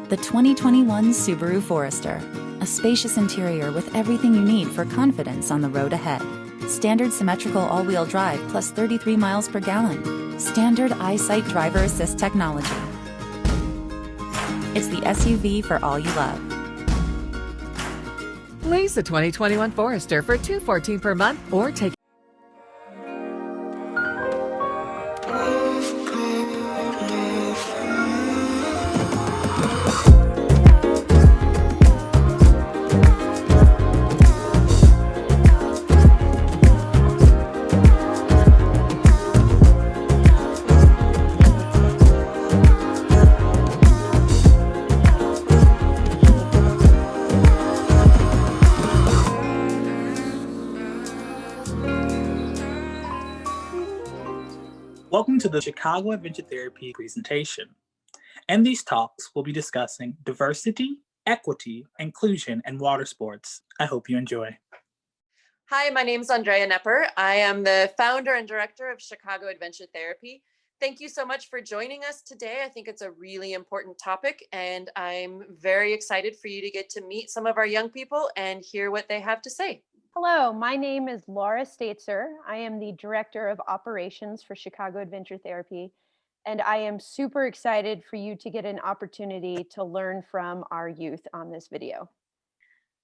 The 2021 Subaru Forester. A spacious interior with everything you need for confidence on the road ahead. Standard symmetrical all-wheel drive plus 33 miles per gallon. Standard EyeSight driver assist technology. It's the SUV for all you love. Lease a 2021 Forester for $214 per month or take Welcome to the Chicago Adventure Therapy presentation. In these talks, we'll be discussing diversity, equity, inclusion, and water sports. I hope you enjoy. Hi, my name is Andrea. I am the founder and director of Chicago Adventure Therapy. Thank you so much for joining us today. I think it's a really important topic, and I'm very excited for you to get to meet some of our young people and hear what they have to say. Hello, my name is Laura Staitzer. I am the Director of Operations for Chicago Adventure Therapy, and I am super excited for you to get an opportunity to learn from our youth on this video.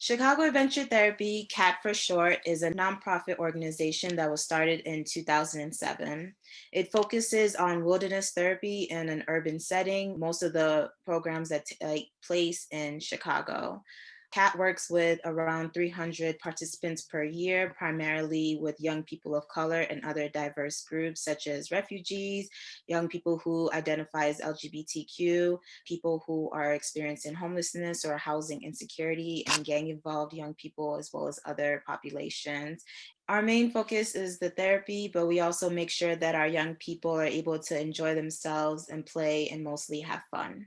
Chicago Adventure Therapy, CAT for short, is a nonprofit organization that was started in 2007. It focuses on wilderness therapy in an urban setting. Most of the programs that take place in Chicago. CAT works with around 300 participants per year, primarily with young people of color and other diverse groups such as refugees, young people who identify as LGBTQ, people who are experiencing homelessness or housing insecurity, and gang-involved young people, as well as other populations. Our main focus is the therapy, but we also make sure that our young people are able to enjoy themselves and play and mostly have fun.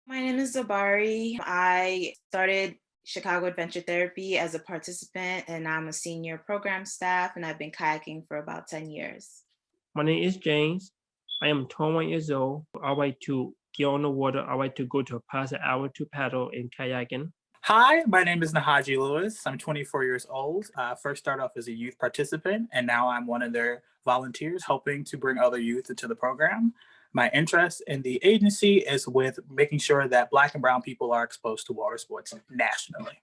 My name is Zabari. I started Chicago Adventure Therapy as a participant, and I'm a senior program staff, and I've been kayaking for about 10 years. My name is James. I am 21 years old. I like to get on the water. I like to go to past an hour to paddle in kayaking. Hi, my name is Nahaji Lewis. I'm 24 years old. First started off as a youth participant, and now I'm one of their volunteers helping to bring other youth into the program. My interest in the agency is with making sure that Black and Brown people are exposed to water sports nationally.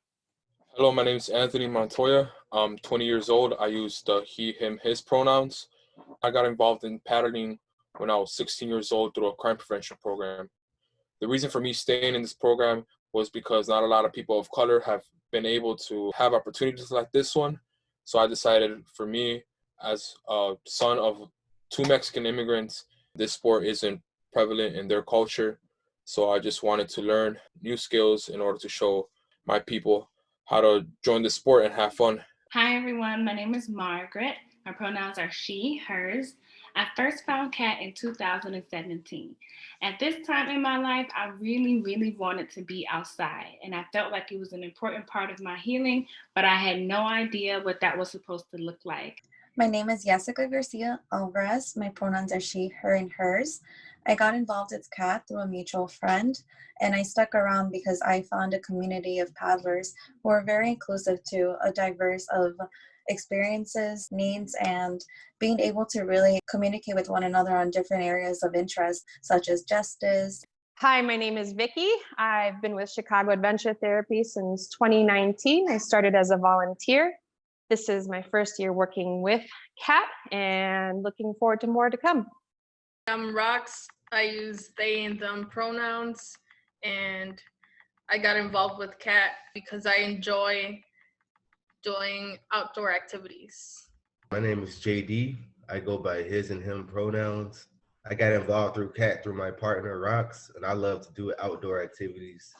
Hello, my name is Anthony Montoya. I'm 20 years old. I use the he, him, his pronouns. I got involved in paddling when I was 16 years old through a crime prevention program. The reason for me staying in this program was because not a lot of people of color have been able to have opportunities like this one. So I decided for me, as a son of two Mexican immigrants, this sport isn't prevalent in their culture. So I just wanted to learn new skills in order to show my people how to join the sport and have fun. Hi everyone, my name is Margaret. My pronouns are she, hers. I first found CAT in 2017. At this time in my life, I really wanted to be outside, and I felt like it was an important part of my healing, but I had no idea what that was supposed to look like. My name is Jessica Garcia Alvarez. My pronouns are she, her, and hers. I got involved with CAT through a mutual friend, and I stuck around because I found a community of paddlers who are very inclusive to a diverse of experiences, needs, and being able to really communicate with one another on different areas of interest, such as justice. Hi, my name is Vicky. I've been with Chicago Adventure Therapy since 2019. I started as a volunteer. This is my first year working with CAT and looking forward to more to come. I'm Rox. I use they and them pronouns, and I got involved with CAT because I enjoy doing outdoor activities. My name is JD. I go by his and him pronouns. I got involved through CAT through my partner Rox, and I love to do outdoor activities.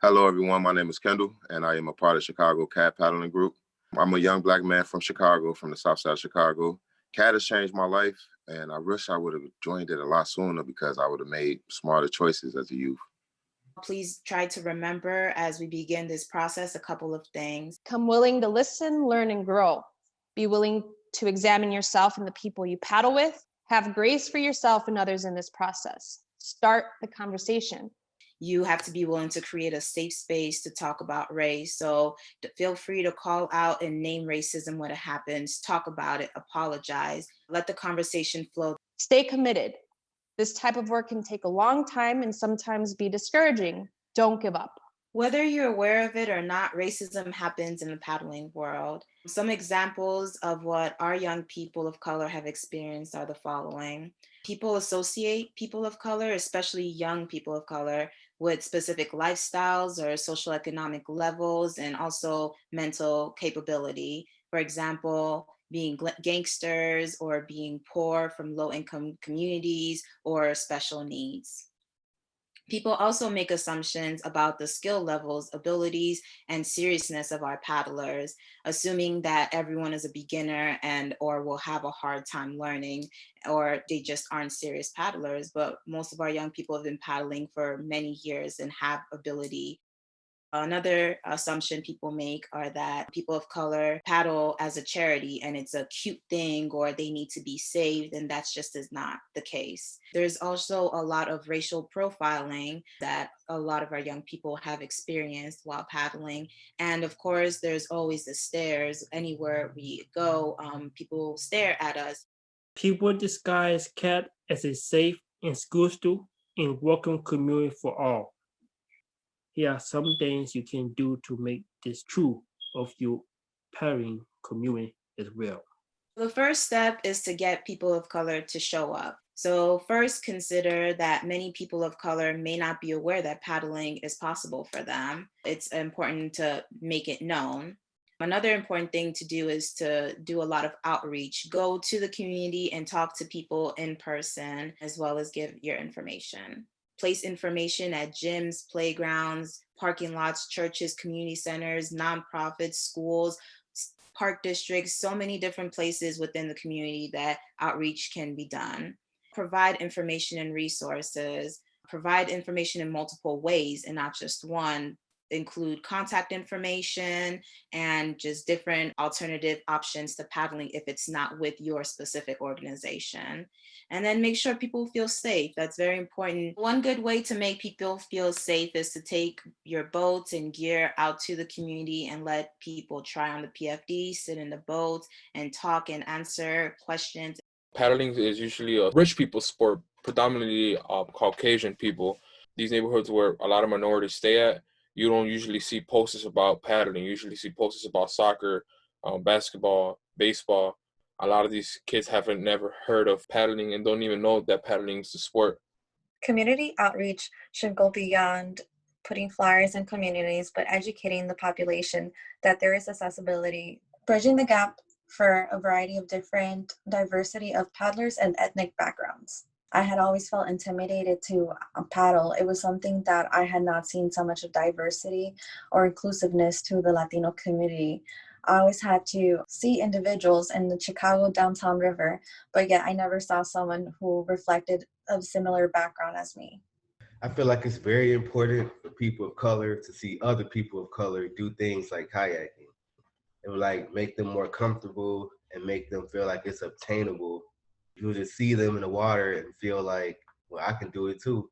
Hello, everyone. My name is Kendall, and I am a part of Chicago CAT Paddling Group. I'm a young Black man from Chicago, from the South Side of Chicago. CAT has changed my life, and I wish I would have joined it a lot sooner because I would have made smarter choices as a youth. Please try to remember as we begin this process a couple of things. Come willing to listen, learn, and grow. Be willing to examine yourself and the people you paddle with. Have grace for yourself and others in this process. Start the conversation. You have to be willing to create a safe space to talk about race. So feel free to call out and name racism when it happens, talk about it, apologize, let the conversation flow. Stay committed. This type of work can take a long time and sometimes be discouraging. Don't give up. Whether you're aware of it or not, racism happens in the paddling world. Some examples of what our young people of color have experienced are the following. People associate people of color, especially young people of color, with specific lifestyles or social economic levels and also mental capability. For example, being gangsters or being poor from low income communities or special needs. People also make assumptions about the skill levels, abilities, and seriousness of our paddlers, assuming that everyone is a beginner and or will have a hard time learning, or they just aren't serious paddlers. But most of our young people have been paddling for many years and have ability. Another assumption people make are that people of color paddle as a charity and it's a cute thing or they need to be saved, and that's just is not the case. There's also a lot of racial profiling that a lot of our young people have experienced while paddling. And of course, there's always the stares. Anywhere we go, people stare at us. People disguise CAT as a safe and school and welcome community for all. Here are some things you can do to make this true of your paddling community as well. The first step is to get people of color to show up. So first, consider that many people of color may not be aware that paddling is possible for them. It's important to make it known. Another important thing to do is to do a lot of outreach. Go to the community and talk to people in person, as well as give your information. Place information at gyms, playgrounds, parking lots, churches, community centers, nonprofits, schools, park districts, so many different places within the community that outreach can be done. Provide information and resources. Provide information in multiple ways and not just one. Include contact information and just different alternative options to paddling if it's not with your specific organization. And then make sure people feel safe. That's very important. One good way to make people feel safe is to take your boats and gear out to the community and let people try on the PFD, sit in the boat and talk and answer questions. Paddling is usually a rich people's sport, predominantly Caucasian people. These neighborhoods where a lot of minorities stay at, you don't usually see posters about paddling. You usually see posters about soccer, basketball, baseball. A lot of these kids haven't never heard of paddling and don't even know that paddling is a sport. Community outreach should go beyond putting flyers in communities, but educating the population that there is accessibility, bridging the gap for a variety of different diversity of paddlers and ethnic backgrounds. I had always felt intimidated to paddle. It was something that I had not seen so much of diversity or inclusiveness to the Latino community. I always had to see individuals in the Chicago downtown river, but yet I never saw someone who reflected a similar background as me. I feel like it's very important for people of color to see other people of color do things like kayaking. It would like make them more comfortable and make them feel like it's obtainable. You just see them in the water and feel like, well, I can do it too.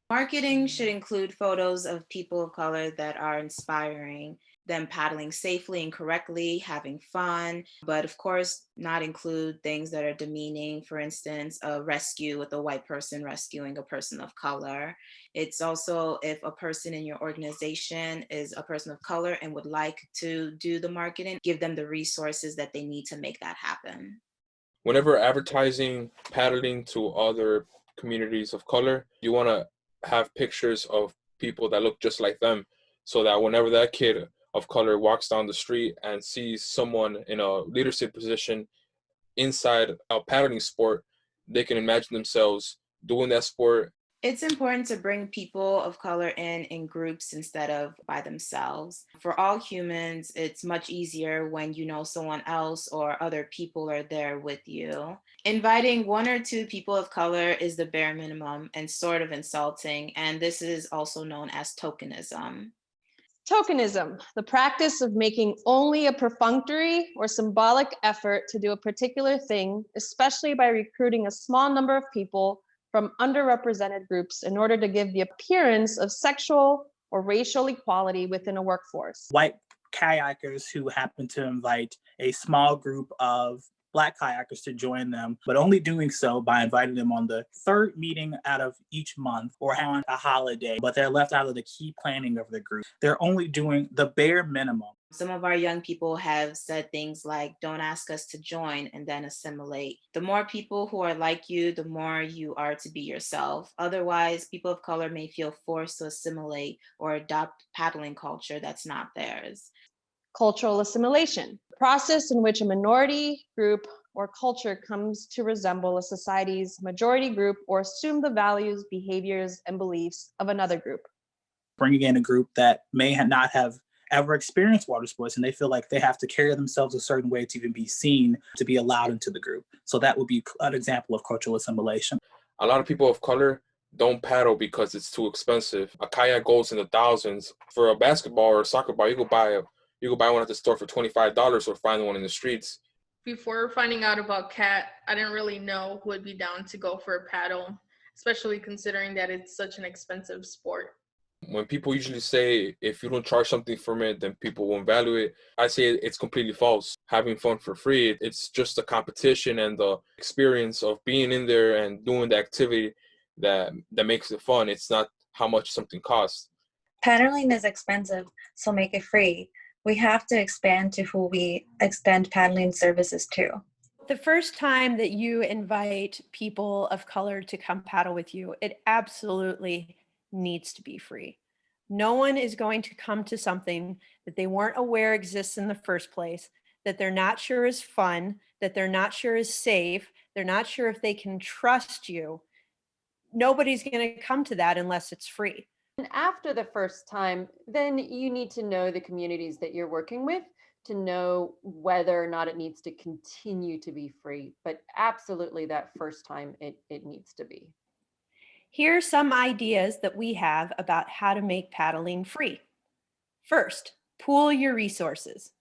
Marketing should include photos of people of color that are inspiring, them paddling safely and correctly, having fun, but of course, not include things that are demeaning. For instance, a rescue with a white person rescuing a person of color. It's also if a person in your organization is a person of color and would like to do the marketing, give them the resources that they need to make that happen. Whenever advertising paddling to other communities of color, you want to have pictures of people that look just like them so that whenever that kid of color walks down the street and sees someone in a leadership position inside a paddling sport, they can imagine themselves doing that sport. It's important to bring people of color in groups instead of by themselves. For all humans, it's much easier when you know someone else or other people are there with you. Inviting one or two people of color is the bare minimum and sort of insulting, and this is also known as tokenism. Tokenism, the practice of making only a perfunctory or symbolic effort to do a particular thing, especially by recruiting a small number of people from underrepresented groups in order to give the appearance of sexual or racial equality within a workforce. White kayakers who happen to invite a small group of Black kayakers to join them, but only doing so by inviting them on the third meeting out of each month or on a holiday, but they're left out of the key planning of the group. They're only doing the bare minimum. Some of our young people have said things like, don't ask us to join and then assimilate. The more people who are like you, the more you are to be yourself. Otherwise, people of color may feel forced to assimilate or adopt paddling culture that's not theirs. Cultural assimilation, the process in which a minority group or culture comes to resemble a society's majority group or assume the values, behaviors, and beliefs of another group. Bringing in a group that may not have ever experienced water sports and they feel like they have to carry themselves a certain way to even be seen, to be allowed into the group. So that would be an example of cultural assimilation. A lot of people of color don't paddle because it's too expensive. A kayak goes in the thousands. For a basketball or a soccer ball, you go buy one at the store for $25 or find one in the streets. Before finding out about CAT, I didn't really know who would be down to go for a paddle, especially considering that it's such an expensive sport. When people usually say, if you don't charge something from it, then people won't value it, I say it's completely false. Having fun for free, it's just the competition and the experience of being in there and doing the activity that makes it fun. It's not how much something costs. Paddling is expensive, so make it free. We have to expand to who we extend paddling services to. The first time that you invite people of color to come paddle with you, it absolutely needs to be free. No one is going to come to something that they weren't aware exists in the first place, that they're not sure is fun, that they're not sure is safe, they're not sure if they can trust you. Nobody's going to come to that unless it's free. And after the first time, then you need to know the communities that you're working with to know whether or not it needs to continue to be free. But absolutely that first time it needs to be. Here are some ideas that we have about how to make paddling free. First, pool your resources.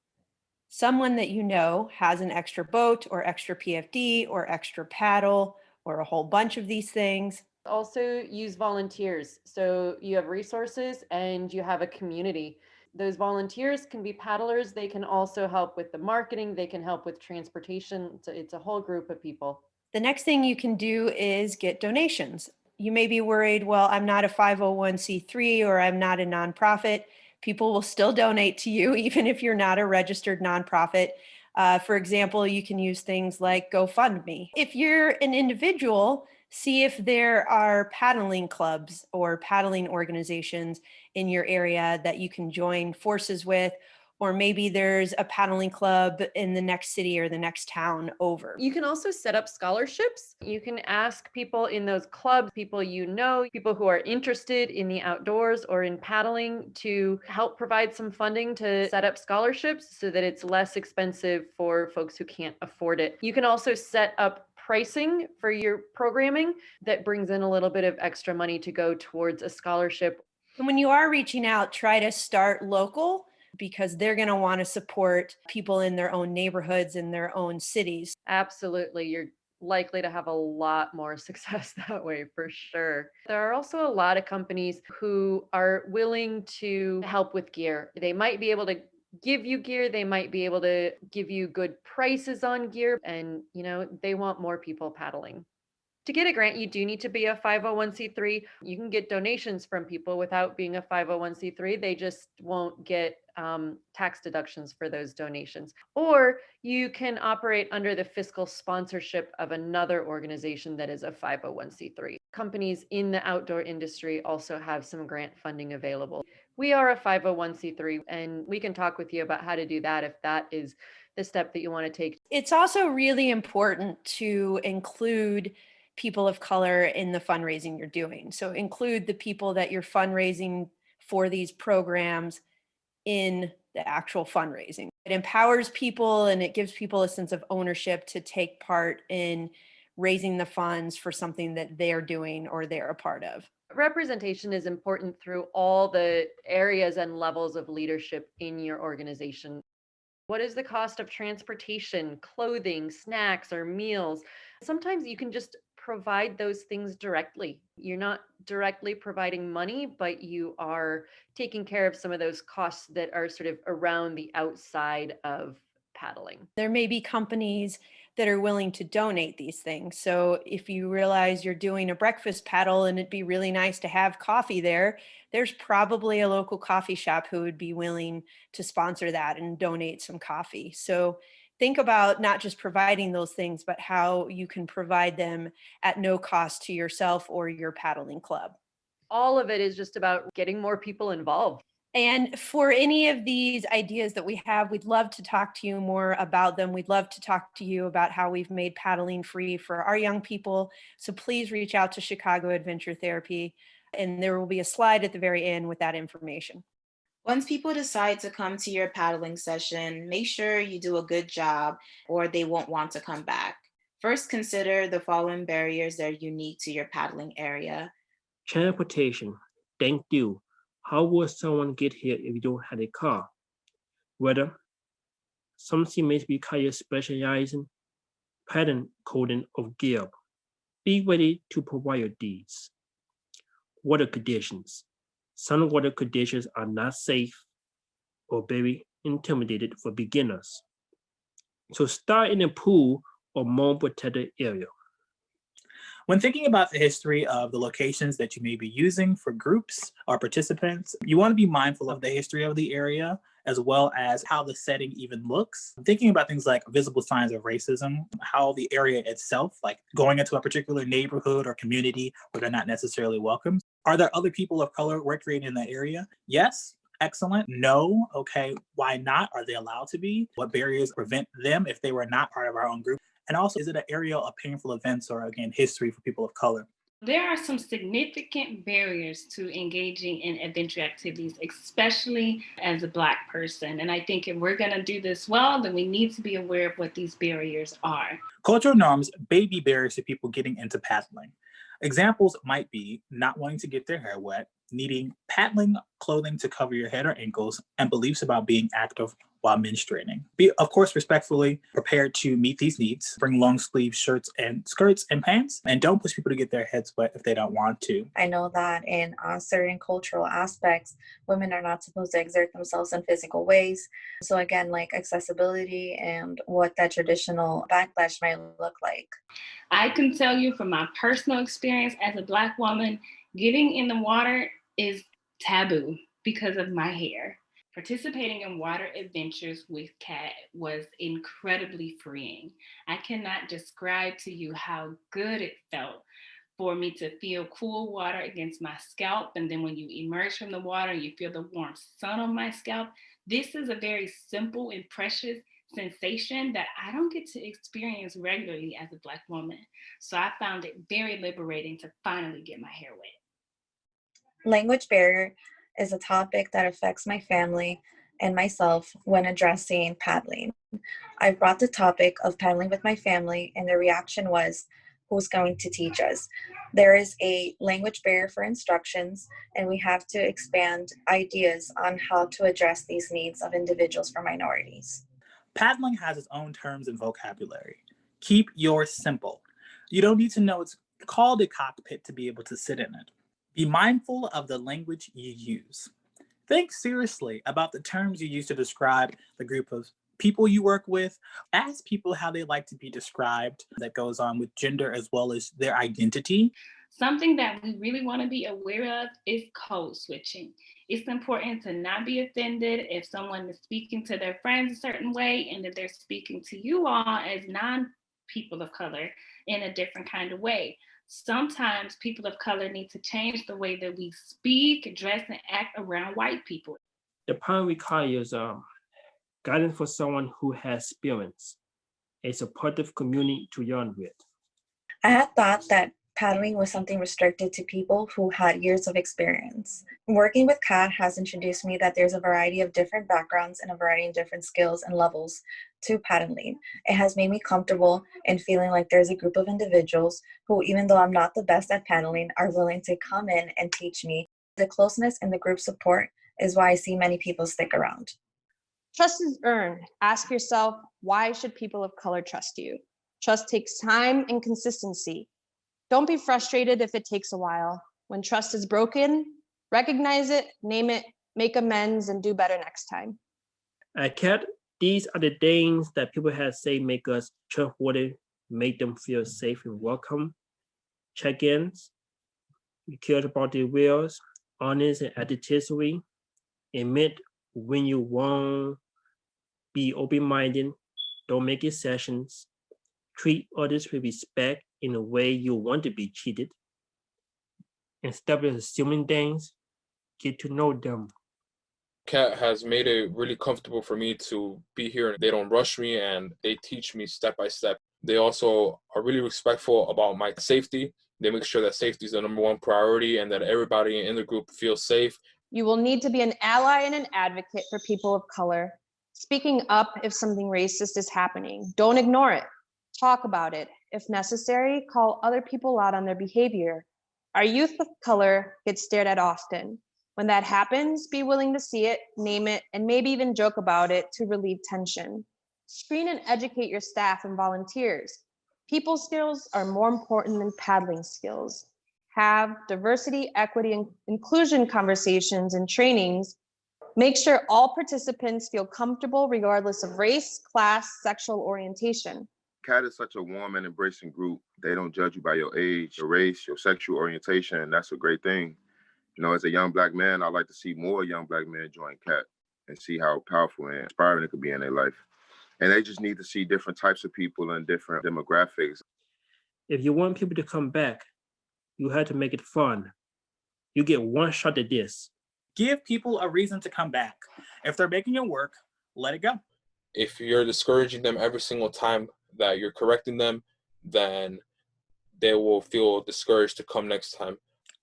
Someone that you know has an extra boat or extra PFD or extra paddle or a whole bunch of these things. Also use volunteers. So you have resources and you have a community. Those volunteers can be paddlers. They can also help with the marketing. They can help with transportation. It's a whole group of people. The next thing you can do is get donations. You may be worried, well, I'm not a 501c3 or I'm not a nonprofit. People will still donate to you, even if you're not a registered nonprofit. For example, you can use things like GoFundMe. If you're an individual, see if there are paddling clubs or paddling organizations in your area that you can join forces with, or maybe there's a paddling club in the next city or the next town over. You can also set up scholarships. You can ask people in those clubs, people you know, people who are interested in the outdoors or in paddling to help provide some funding to set up scholarships so that it's less expensive for folks who can't afford it. You can also set up pricing for your programming that brings in a little bit of extra money to go towards a scholarship. And when you are reaching out, try to start local, because they're going to want to support people in their own neighborhoods, in their own cities. Absolutely. You're likely to have a lot more success that way for sure. There are also a lot of companies who are willing to help with gear. They might be able to give you gear, they might be able to give you good prices on gear, and they want more people paddling. To get a grant, you do need to be a 501c3. You can get donations from people without being a 501c3. They just won't get tax deductions for those donations. Or you can operate under the fiscal sponsorship of another organization that is a 501c3. Companies in the outdoor industry also have some grant funding available. We are a 501c3, and we can talk with you about how to do that if that is the step that you want to take. It's also really important to include people of color in the fundraising you're doing. So include the people that you're fundraising for these programs in the actual fundraising. It empowers people and it gives people a sense of ownership to take part in raising the funds for something that they're doing or they're a part of. Representation is important through all the areas and levels of leadership in your organization. What is the cost of transportation, clothing, snacks, or meals? Sometimes you can just provide those things directly. You're not directly providing money, but you are taking care of some of those costs that are sort of around the outside of paddling. There may be companies that are willing to donate these things. So if you realize you're doing a breakfast paddle and it'd be really nice to have coffee there, there's probably a local coffee shop who would be willing to sponsor that and donate some coffee. So think about not just providing those things, but how you can provide them at no cost to yourself or your paddling club. All of it is just about getting more people involved. And for any of these ideas that we have, we'd love to talk to you more about them. We'd love to talk to you about how we've made paddling free for our young people. So please reach out to Chicago Adventure Therapy, and there will be a slide at the very end with that information. Once people decide to come to your paddling session, make sure you do a good job or they won't want to come back. First, consider the following barriers that are unique to your paddling area. Transportation. Thank you. How would someone get here if you don't have a car? Weather. Something may require specializing pattern coding of gear. Be ready to provide these. Water conditions. Some water conditions are not safe or very intimidated for beginners. So start in a pool or more protected area. When thinking about the history of the locations that you may be using for groups or participants, you want to be mindful of the history of the area as well as how the setting even looks. Thinking about things like visible signs of racism, how the area itself, like going into a particular neighborhood or community where they're not necessarily welcome. Are there other people of color recreating in that area? Yes. Excellent. No. Okay. Why not? Are they allowed to be? What barriers prevent them if they were not part of our own group? And also, is it an area of painful events or, again, history for people of color? There are some significant barriers to engaging in adventure activities, especially as a Black person. And I think if we're going to do this well, then we need to be aware of what these barriers are. Cultural norms may be barriers to people getting into paddling. Examples might be not wanting to get their hair wet, needing paddling clothing to cover your head or ankles, and beliefs about being active while menstruating. Be, of course, respectfully prepared to meet these needs. Bring long sleeve shirts and skirts and pants, and don't push people to get their heads wet if they don't want to. I know that in certain cultural aspects, women are not supposed to exert themselves in physical ways. So again, like accessibility and what that traditional backlash might look like. I can tell you from my personal experience as a Black woman, getting in the water is taboo because of my hair. Participating in water adventures with Kat was incredibly freeing. I cannot describe to you how good it felt for me to feel cool water against my scalp. And then when you emerge from the water, you feel the warm sun on my scalp. This is a very simple and precious sensation that I don't get to experience regularly as a Black woman. So I found it very liberating to finally get my hair wet. Language barrier is a topic that affects my family and myself when addressing paddling. I brought the topic of paddling with my family, and the reaction was, who's going to teach us? There is a language barrier for instructions, and we have to expand ideas on how to address these needs of individuals for minorities. Paddling has its own terms and vocabulary. Keep yours simple. You don't need to know it's called a cockpit to be able to sit in it. Be mindful of the language you use. Think seriously about the terms you use to describe the group of people you work with. Ask people how they like to be described. That goes on with gender as well as their identity. Something that we really want to be aware of is code switching. It's important to not be offended if someone is speaking to their friends a certain way and that they're speaking to you all as non-people of color in a different kind of way. Sometimes people of color need to change the way that we speak, dress, and act around white people. The plan requires guidance for someone who has experience, a supportive community to learn with. I had thought that Paddling was something restricted to people who had years of experience. Working with CAT has introduced me that there's a variety of different backgrounds and a variety of different skills and levels to paddling. It has made me comfortable in feeling like there's a group of individuals who, even though I'm not the best at paddling, are willing to come in and teach me. The closeness and the group support is why I see many people stick around. Trust is earned. Ask yourself, why should people of color trust you? Trust takes time and consistency. Don't be frustrated if it takes a while. When trust is broken, recognize it, name it, make amends, and do better next time. At CAT, these are the things that people have said make us trustworthy, make them feel safe and welcome. Check-ins, you care about their wills, honest and attitude, admit when you wrong, be open-minded, don't make exceptions, treat others with respect in a way you want to be treated. Instead of assuming things, get to know them. CAT has made it really comfortable for me to be here. They don't rush me and they teach me step by step. They also are really respectful about my safety. They make sure that safety is the #1 priority and that everybody in the group feels safe. You will need to be an ally and an advocate for people of color. Speaking up if something racist is happening. Don't ignore it. Talk about it. If necessary, call other people out on their behavior. Our youth of color get stared at often. When that happens, be willing to see it, name it, and maybe even joke about it to relieve tension. Screen and educate your staff and volunteers. People skills are more important than paddling skills. Have diversity, equity, and inclusion conversations and trainings. Make sure all participants feel comfortable regardless of race, class, sexual orientation. CAT is such a warm and embracing group. They don't judge you by your age, your race, your sexual orientation, and that's a great thing. You know, as a young Black man, I'd like to see more young Black men join CAT and see how powerful and inspiring it could be in their life. And they just need to see different types of people and different demographics. If you want people to come back, you have to make it fun. You get one shot at this. Give people a reason to come back. If they're making it work, let it go. If you're discouraging them every single time that you're correcting them, then they will feel discouraged to come next time.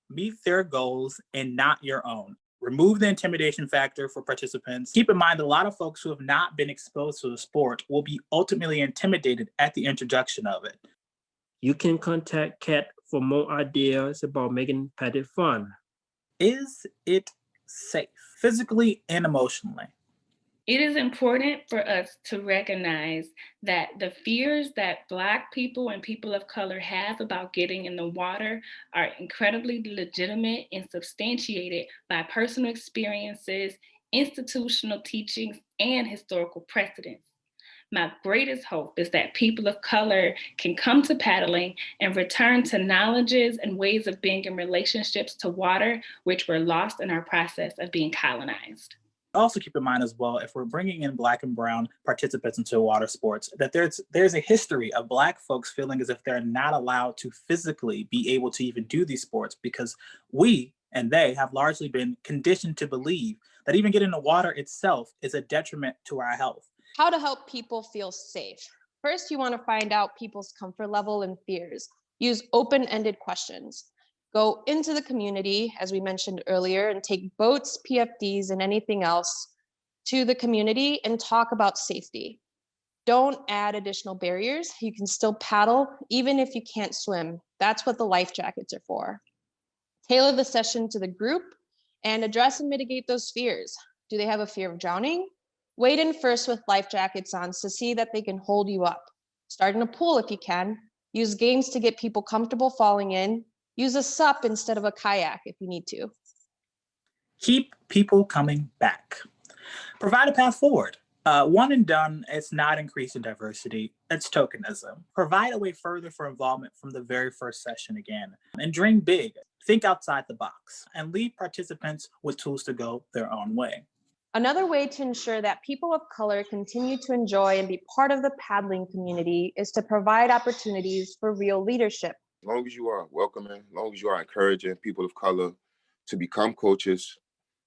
Meet their goals and not your own. Remove the intimidation factor for participants. Keep in mind that a lot of folks who have not been exposed to the sport will be ultimately intimidated at the introduction of it. You can contact CAT for more ideas about making paddling fun. Is it safe, physically and emotionally? It is important for us to recognize that the fears that Black people and people of color have about getting in the water are incredibly legitimate and substantiated by personal experiences, institutional teachings, and historical precedents. My greatest hope is that people of color can come to paddling and return to knowledges and ways of being in relationships to water, which were lost in our process of being colonized. Also keep in mind as well, if we're bringing in Black and brown participants into water sports, that there's a history of Black folks feeling as if they're not allowed to physically be able to even do these sports because we and they have largely been conditioned to believe that even getting in the water itself is a detriment to our health. How to help people feel safe. First, you want to find out people's comfort level and fears. Use open-ended questions. Go into the community, as we mentioned earlier, and take boats, PFDs, and anything else to the community and talk about safety. Don't add additional barriers. You can still paddle, even if you can't swim. That's what the life jackets are for. Tailor the session to the group and address and mitigate those fears. Do they have a fear of drowning? Wade in first with life jackets on to see that they can hold you up. Start in a pool if you can. Use games to get people comfortable falling in. Use a SUP instead of a kayak if you need to. Keep people coming back. Provide a path forward. One and done, it's not increasing diversity, it's tokenism. Provide a way further for involvement from the very first session again. And dream big, think outside the box, and leave participants with tools to go their own way. Another way to ensure that people of color continue to enjoy and be part of the paddling community is to provide opportunities for real leadership. As long as you are welcoming, as long as you are encouraging people of color to become coaches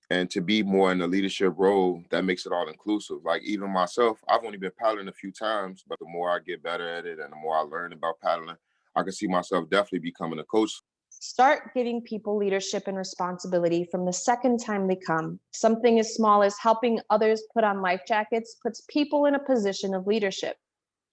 and to be more in a leadership role, that makes it all inclusive. Like even myself, I've only been paddling a few times, but the more I get better at it and the more I learn about paddling, I could see myself definitely becoming a coach. Start giving people leadership and responsibility from the second time they come. Something as small as helping others put on life jackets puts people in a position of leadership.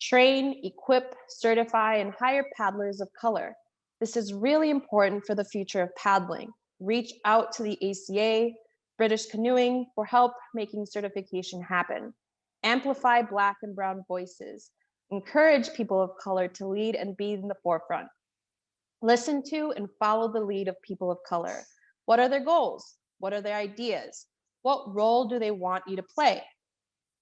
Train, equip, certify, and hire paddlers of color. This is really important for the future of paddling. Reach out to the ACA, British Canoeing for help making certification happen. Amplify Black and Brown voices. Encourage people of color to lead and be in the forefront. Listen to and follow the lead of people of color. What are their goals? What are their ideas? What role do they want you to play?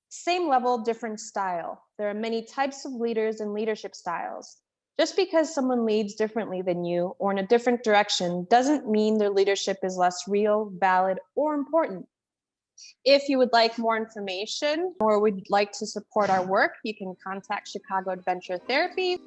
Same level, different style. There are many types of leaders and leadership styles. Just because someone leads differently than you or in a different direction doesn't mean their leadership is less real, valid, or important. If you would like more information or would like to support our work, you can contact Chicago Adventure Therapy.